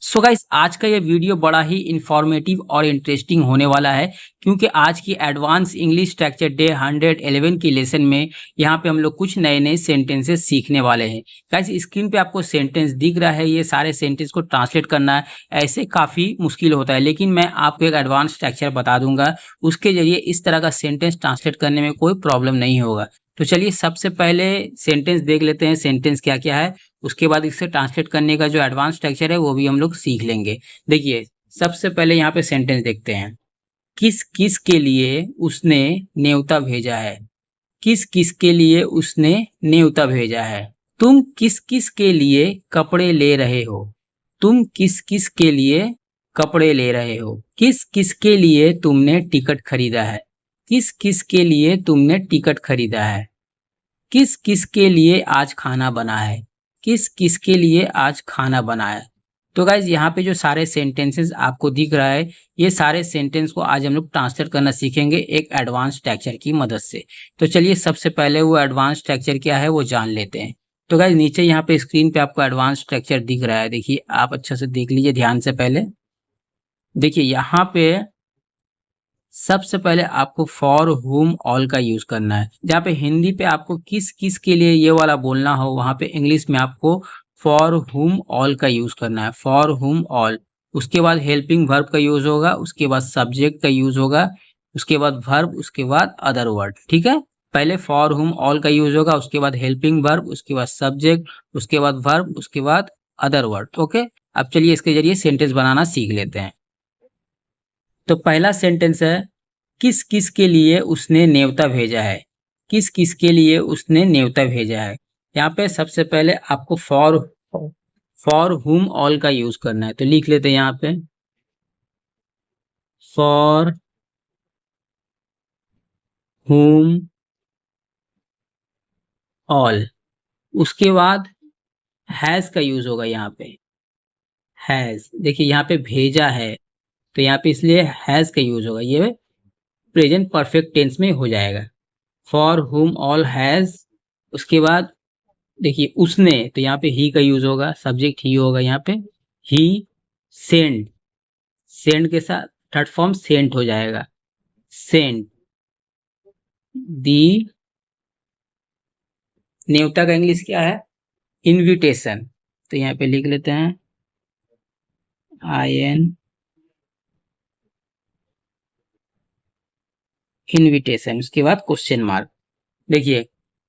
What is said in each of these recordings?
So guys आज का ये वीडियो बड़ा ही इंफॉर्मेटिव और इंटरेस्टिंग होने वाला है क्योंकि आज की एडवांस इंग्लिश स्ट्रक्चर डे 111 की लेसन में यहाँ पे हम लोग कुछ नए नए सेंटेंसेस सीखने वाले हैं। गाइस स्क्रीन पे आपको सेंटेंस दिख रहा है, ये सारे सेंटेंस को ट्रांसलेट करना है ऐसे काफ़ी मुश्किल होता है, लेकिन मैं आपको एक एडवांस स्ट्रक्चर बता दूंगा, उसके जरिए इस तरह का सेंटेंस ट्रांसलेट करने में कोई प्रॉब्लम नहीं होगा। तो चलिए सबसे पहले सेंटेंस देख लेते हैं, सेंटेंस क्या क्या है, उसके बाद इसे ट्रांसलेट करने का जो एडवांस स्ट्रक्चर है वो भी हम लोग सीख लेंगे। देखिए सबसे पहले यहाँ पे सेंटेंस देखते हैं। किस किस के लिए उसने न्योता भेजा है। किस किस के लिए उसने न्योता भेजा है। तुम किस किस के लिए कपड़े ले रहे हो। तुम किस किस के लिए कपड़े ले रहे हो। किस किस के लिए तुमने टिकट खरीदा है। किस किस के लिए तुमने टिकट खरीदा है। किस किस के लिए आज खाना बना है। किस किस के लिए आज खाना बना है। तो गाइज यहाँ पे जो सारे सेंटेंसेस आपको दिख रहा है, ये सारे सेंटेंस को आज हम लोग ट्रांसलेट करना सीखेंगे एक एडवांस स्ट्रक्चर की मदद से। तो चलिए सबसे पहले वो एडवांस स्ट्रक्चर क्या है वो जान लेते हैं। तो गाइज नीचे यहाँ पे स्क्रीन पे आपको एडवांस स्ट्रक्चर दिख रहा है, देखिए आप अच्छा से देख लीजिए ध्यान से। पहले देखिए यहाँ पे सबसे पहले आपको फॉर हुम ऑल का यूज करना है। जहाँ पे हिंदी पे आपको किस किस के लिए ये वाला बोलना हो, वहां पे इंग्लिश में आपको फॉर हुम ऑल का यूज करना है। फॉर हुम ऑल, उसके बाद हेल्पिंग वर्ब का यूज होगा, उसके बाद सब्जेक्ट का यूज होगा, उसके बाद वर्ब, उसके बाद अदर वर्ड। ठीक है, पहले फॉर हुम ऑल का यूज होगा, उसके बाद हेल्पिंग वर्ब, उसके बाद सब्जेक्ट, उसके बाद वर्ब, उसके बाद अदर वर्ड। ओके, अब चलिए इसके जरिए सेंटेंस बनाना सीख लेते हैं। तो पहला सेंटेंस है किस किस के लिए उसने न्योता भेजा है। किस किस के लिए उसने न्योता भेजा है। यहाँ पे सबसे पहले आपको फॉर हुम ऑल का यूज करना है, तो लिख लेते हैं यहाँ पे फॉर हुम ऑल। उसके बाद हैज का यूज होगा यहाँ पे। हैज, देखिए यहाँ पे भेजा है तो यहाँ पे इसलिए हैज का यूज होगा, ये प्रेजेंट परफेक्ट टेंस में हो जाएगा। फॉर हुम ऑल हैज, उसके बाद देखिए उसने, तो यहाँ पे ही का यूज होगा, सब्जेक्ट ही होगा यहाँ पे। ही सेंड, सेंड के साथ थर्ड फॉर्म सेंट हो जाएगा। सेंड दी, न्योता का इंग्लिश क्या है, इनविटेशन। तो यहाँ पे लिख लेते हैं IN इनविटेशन, उसके बाद क्वेश्चन मार्क। देखिए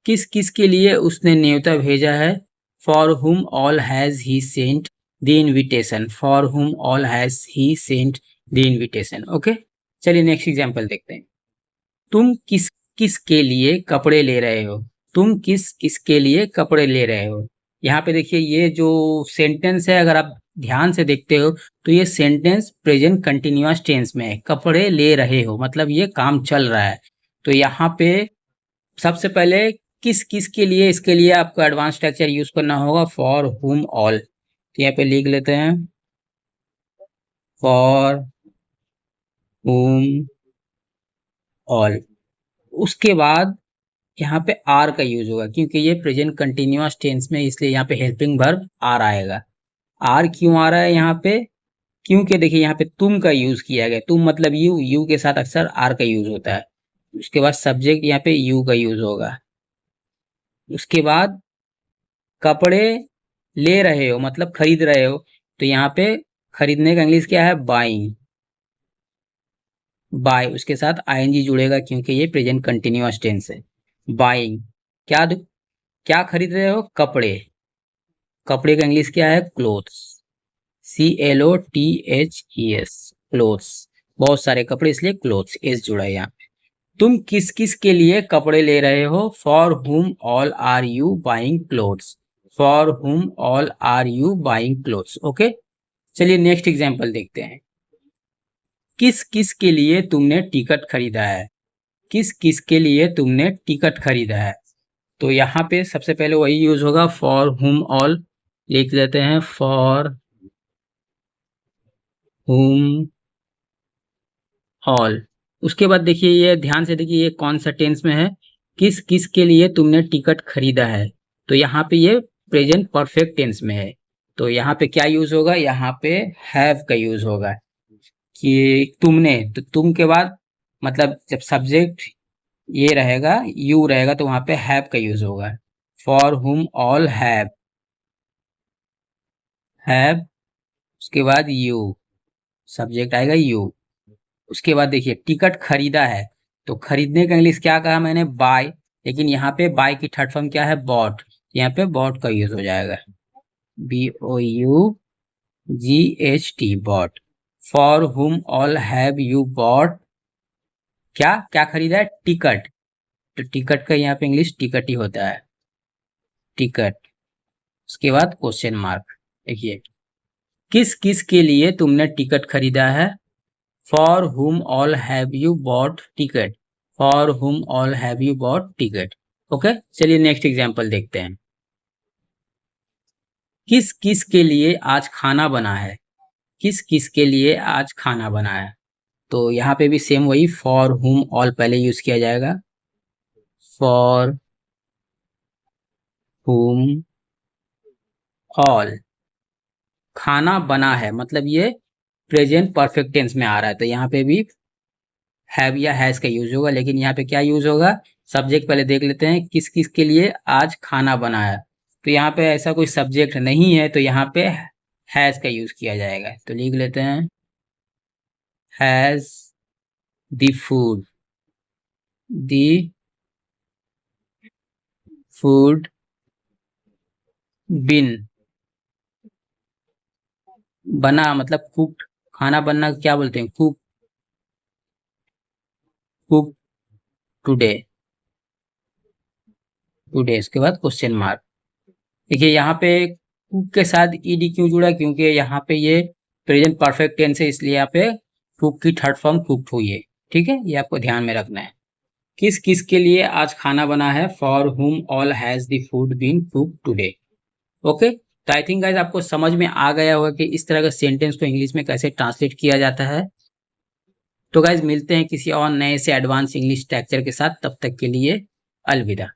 किस किस के लिए उसने न्योता भेजा है। For whom all has he sent the invitation. For whom all has he sent the invitation. Okay, चलिए नेक्स्ट एग्जांपल देखते हैं। तुम किस किस के लिए कपड़े ले रहे हो। तुम किस किस के लिए कपड़े ले रहे हो। यहाँ पे देखिए ये जो सेंटेंस है, अगर आप ध्यान से देखते हो तो ये सेंटेंस प्रेजेंट कंटिन्यूअस टेंस में है। कपड़े ले रहे हो मतलब ये काम चल रहा है। तो यहाँ पे सबसे पहले किस किस के लिए, इसके लिए आपको एडवांस स्ट्रक्चर यूज करना होगा फॉर हुम ऑल। तो यहाँ पे लिख लेते हैं फॉर हुम ऑल। उसके बाद यहाँ पे आर का यूज होगा क्योंकि ये प्रेजेंट कंटिन्यूअस टेंस में, इसलिए यहाँ पे हेल्पिंग वर्ब आर आएगा। आर क्यों आ रहा है यहाँ पे, क्योंकि देखिए यहाँ पे तुम का यूज किया गया। तुम मतलब यू, यू के साथ अक्सर आर का यूज होता है। उसके बाद सब्जेक्ट यहाँ पे यू का यूज होगा। उसके बाद कपड़े ले रहे हो मतलब खरीद रहे हो, तो यहाँ पे खरीदने का इंग्लिश क्या है, बाइंग। बाय, उसके साथ ING जुड़ेगा क्योंकि ये प्रेजेंट कंटिन्यूअस टेंस है। बाइंग, क्या क्या खरीद रहे हो, कपड़े। कपड़े का इंग्लिश क्या है, क्लोथ्स। CLOTHES, clothes. बहुत सारे कपड़े इसलिए क्लोथ्स, एस जुड़ा है यहाँ पे। तुम किस किस के लिए कपड़े ले रहे हो। For whom all are you buying clothes. For whom all are you buying clothes. Okay, चलिए नेक्स्ट एग्जांपल देखते हैं। किस किस के लिए तुमने टिकट खरीदा है। किस किस के लिए तुमने टिकट खरीदा है। तो यहाँ पे सबसे पहले वही यूज होगा फॉर हुम ऑल, लिख लेते हैं फॉर हुम ऑल। उसके बाद देखिए ये ध्यान से देखिए ये कौन सा टेंस में है, किस किस के लिए तुमने टिकट खरीदा है। तो यहाँ पे ये प्रेजेंट परफेक्ट टेंस में है। तो यहाँ पे क्या यूज होगा, यहाँ पे हैव का यूज होगा कि तुमने, तो तुम के बाद मतलब जब सब्जेक्ट ये रहेगा, यू रहेगा, तो वहां पे हैव का यूज होगा। For whom all have, have उसके बाद यू, सब्जेक्ट आएगा यू। उसके बाद देखिए टिकट खरीदा है, तो खरीदने का इंग्लिश क्या कहा मैंने, बाय, लेकिन यहाँ पे बाय की थर्ड फॉर्म क्या है, बॉट, यहाँ पे बॉट का यूज हो जाएगा, BOUGHT, bought. For whom all have you bought, क्या क्या खरीदा है, टिकट, तो टिकट का यहाँ पे इंग्लिश टिकट ही होता है, टिकट। उसके बाद क्वेश्चन मार्क। देखिए किस किस के लिए तुमने टिकट खरीदा है, for whom all have you bot ticket, for whom all have you bot ticket. Okay, चलिए नेक्स्ट एग्जांपल देखते हैं। किस किस के लिए आज खाना बना है, किस किस के लिए आज खाना बना है, तो यहाँ पे भी सेम वही फॉर हुम ऑल पहले यूज किया जाएगा, फॉर हुम ऑल, खाना बना है मतलब ये प्रेजेंट परफेक्ट टेंस में आ रहा है, तो यहाँ पे भी हैव या हैज का यूज होगा, लेकिन यहाँ पे क्या यूज होगा, सब्जेक्ट पहले देख लेते हैं, किस किस के लिए आज खाना बना है, तो यहाँ पे ऐसा कोई सब्जेक्ट नहीं है, तो यहाँ पे हैज का यूज किया जाएगा, तो लिख लेते हैं has the food, the food bin, बना मतलब कुक, खाना बनना क्या बोलते हैं, कुक, कुक टुडे, टुडे। इसके बाद क्वेश्चन मार्क। देखिए यहाँ पे कुक के साथ ईडी क्यों जुड़ा, क्योंकि यहाँ पे ये प्रेजेंट परफेक्ट टेंस है, इसलिए यहाँ पे कुक की थर्ड फॉर्म कुक्ड हुई है, ठीक है, ये आपको ध्यान में रखना है। किस किस के लिए आज खाना बना है, for whom all has the food been cooked today. Okay, तो आई थिंक गाइस आपको समझ में आ गया होगा कि इस तरह का सेंटेंस को इंग्लिश में कैसे ट्रांसलेट किया जाता है। तो गाइस मिलते हैं किसी और नए से एडवांस इंग्लिश स्ट्रक्चर के साथ, तब तक के लिए अलविदा।